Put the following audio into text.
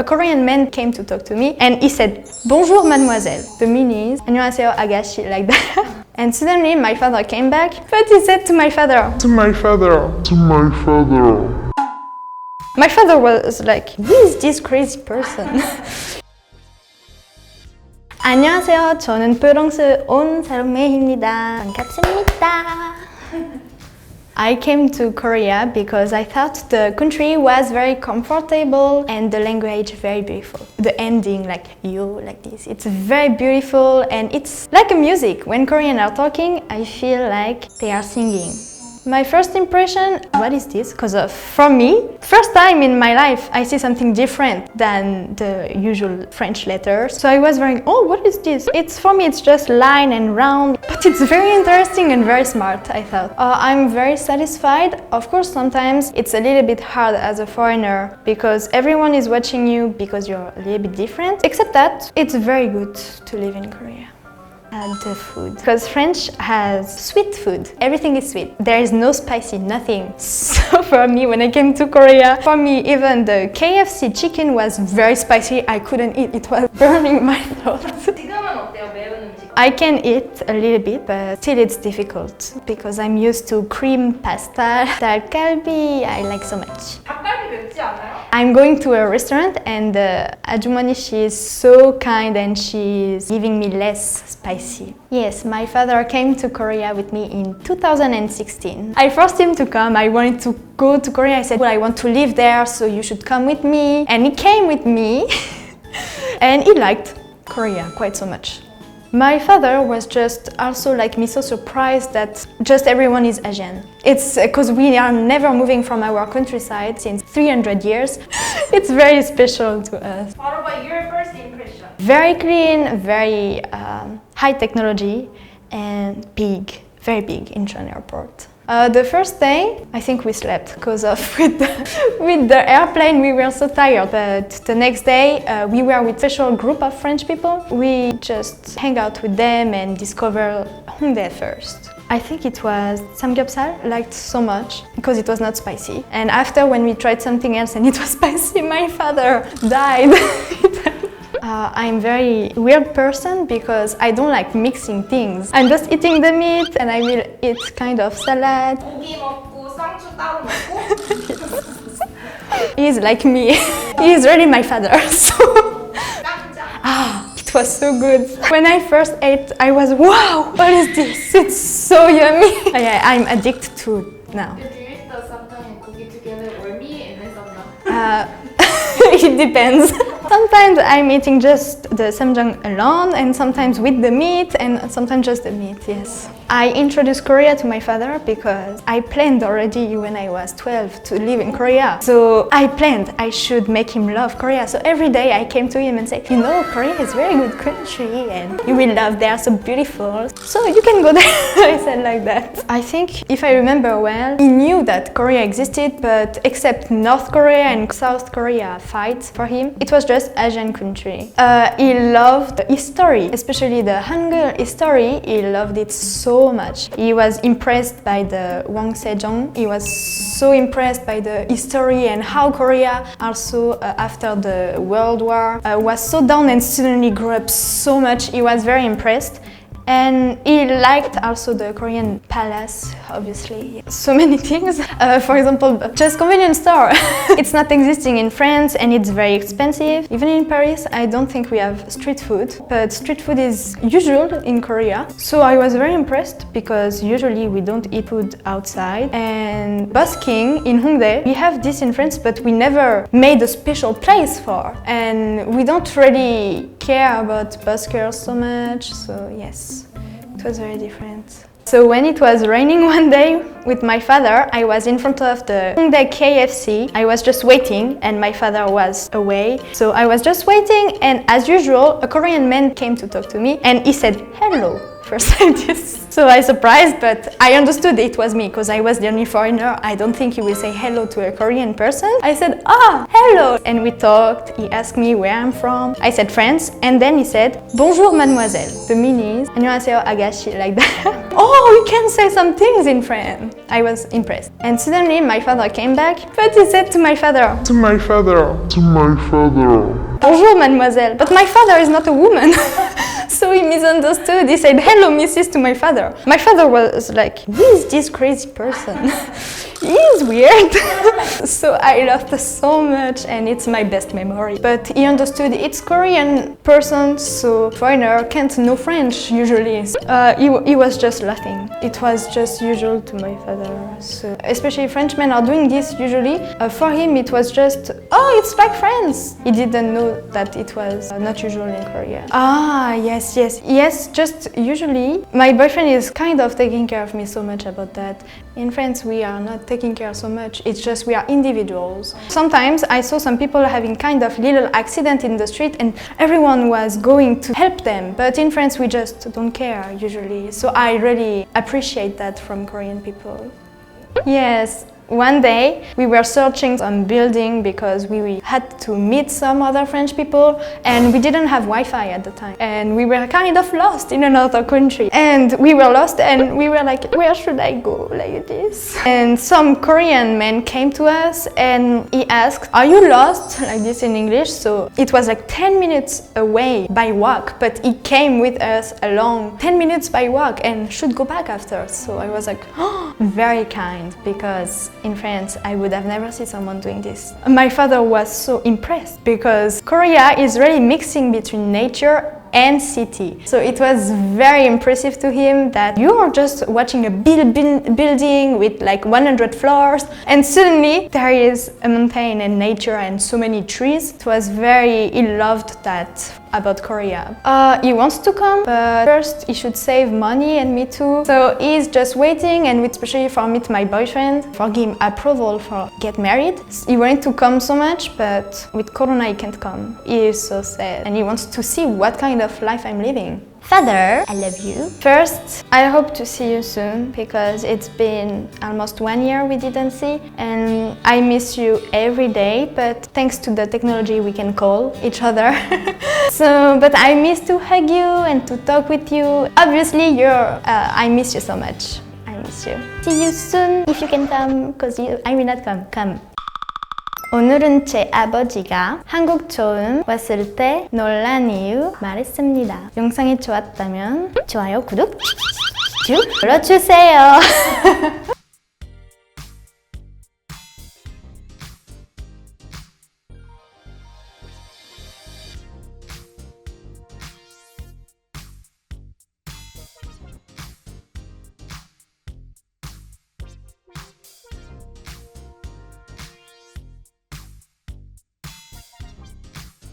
a Korean man came to talk to me and he said, "Bonjour mademoiselle." The meaning is, "안녕하세요 아가씨," like that. And suddenly my father came back, but he said to my father, My father was like, "Who is this crazy person?" 안녕하세요. 저는 프랑스 온 살로메입니다. 반갑습니다. I came to Korea because I thought the country was very comfortable and the language very beautiful. The ending, like you, like this, it's very beautiful and it's like a music. When Koreans are talking, I feel like they are singing. My first impression, what is this? Because for me, first time in my life, I see something different than the usual French letters. So I was very, oh, what is this? For me, it's just line and round, but it's very interesting and very smart, I thought. I'm very satisfied. Of course, sometimes it's a little bit hard as a foreigner because everyone is watching you because you're a little bit different. Except that, it's very good to live in Korea. The food, because French has sweet food. Everything is sweet. There is no spicy, nothing. So for me, when I came to Korea, for me even the KFC chicken was very spicy. I couldn't eat. It was burning my throat. 지금은 어때요? 매운 음식? I can eat a little bit, but still it's difficult because I'm used to cream pasta. 닭갈비, I like so much. 닭갈비 맵지 않아요? I'm going to a restaurant and Ajumani, she is so kind and she's giving me less spicy. Yes, my father came to Korea with me in 2016. I forced him to come. I wanted to go to Korea. I said, well, I want to live there, so you should come with me. And he came with me and he liked Korea quite so much. My father was just also like me, so surprised that just everyone is Asian. It's because we are never moving from our countryside since 300 years. It's very special to us. What about your first impression? Very clean, very high technology and big, very big Incheon airport. The first day, I think we slept because with the airplane we were so tired. But the next day, we were with a special group of French people. We just hang out with them and discover Hongdae first. I think it was samgyeopsal, liked so much because it was not spicy. And after when we tried something else and it was spicy, my father died. I'm a very weird person because I don't like mixing things. I'm just eating the meat and I will eat kind of salad. 고기 먹고 쌍추 따로 먹고. He's like me. He's really my father. So 깜짝. it was so good. When I first ate, I was wow, what is this? It's so yummy. I'm addicted to it now. Do you eat the sometimes 고기 together or meat and then sometimes? It depends. Sometimes I'm eating just the samjang alone and sometimes with the meat and sometimes just the meat, yes. I introduced Korea to my father because I planned already when I was 12 to live in Korea. So I planned I should make him love Korea. So every day I came to him and said, you know, Korea is a very good country and you will love, they are so beautiful. So you can go there. I said like that. I think if I remember well, he knew that Korea existed, but except North Korea and South Korea fight for him, it was just Asian country. He loved history, especially the Hangul history. He loved it so much. He was impressed by the Wang Sejong. He was so impressed by the history and how Korea also after the World War was so down and suddenly grew up so much. He was very impressed. And he liked also the Korean palace, obviously. So many things. For example, just convenience store. It's not existing in France and it's very expensive. Even in Paris, I don't think we have street food, but street food is usual in Korea. So I was very impressed because usually we don't eat food outside. And busking in Hongdae, we have this in France, but we never made a special place for. And we don't really care about buskers so much, so yes, it was very different. So when it was raining one day with my father, I was in front of the Hongdae KFC. I was just waiting and my father was away. So I was just waiting and as usual, a Korean man came to talk to me and he said, hello. First like this. So I surprised, but I understood it was me because I was the only foreigner. I don't think you will say hello to a Korean person. I said, hello. And we talked. He asked me where I'm from. I said France. And then he said, bonjour mademoiselle. The meaning is, 안녕하세요 아가씨, like that. oh, we can say some things in French. I was impressed. And suddenly my father came back, but he said to my father, bonjour, mademoiselle. But my father is not a woman. So he misunderstood. He said, hello, missus, to my father. My father was like, who is this crazy person? He is weird. So I laughed so much, and it's my best memory. But he understood it's Korean person, so foreigner can't know French usually. He was just laughing. It was just usual to my father. So especially Frenchmen are doing this usually. For him, it was just, oh, it's like friends. He didn't know that it was not usual in Korea. Ah, yes, just usually. My boyfriend is kind of taking care of me so much about that. In France, we are not taking care so much. It's just we are individuals. Sometimes I saw some people having kind of little accident in the street and everyone was going to help them. But in France, we just don't care usually. So I really appreciate that from Korean people. Yes. One day we were searching some building because we had to meet some other French people and we didn't have Wi-Fi at the time and we were kind of lost in another country and we were lost and we were like, where should I go like this? And some Korean man came to us and he asked, are you lost? Like this in English. So it was like 10 minutes away by walk, but he came with us along 10 minutes by walk and should go back after. So I was like, oh, very kind, because in France, I would have never seen someone doing this. My father was so impressed because Korea is really mixing between nature and city. So it was very impressive to him that you are just watching a building with like 100 floors and suddenly there is a mountain and nature and so many trees. It was he loved that about Korea. He wants to come, but first he should save money and me too. So he's just waiting, and especially for me, my boyfriend, for him approval for get married. He wanted to come so much, but with Corona he can't come. He is so sad and he wants to see what kind of life I'm living. Father, I love you. First, I hope to see you soon because it's been almost 1 year we didn't see and I miss you every day, but thanks to the technology we can call each other. But I miss to hug you and to talk with you. Obviously, I miss you so much. I miss you. See you soon if you can come, because I will not come. Come. 오늘은 제 아버지가 한국 처음 왔을 때 놀란 이유 말했습니다. 영상이 좋았다면 좋아요, 구독, 쭉 눌러주세요.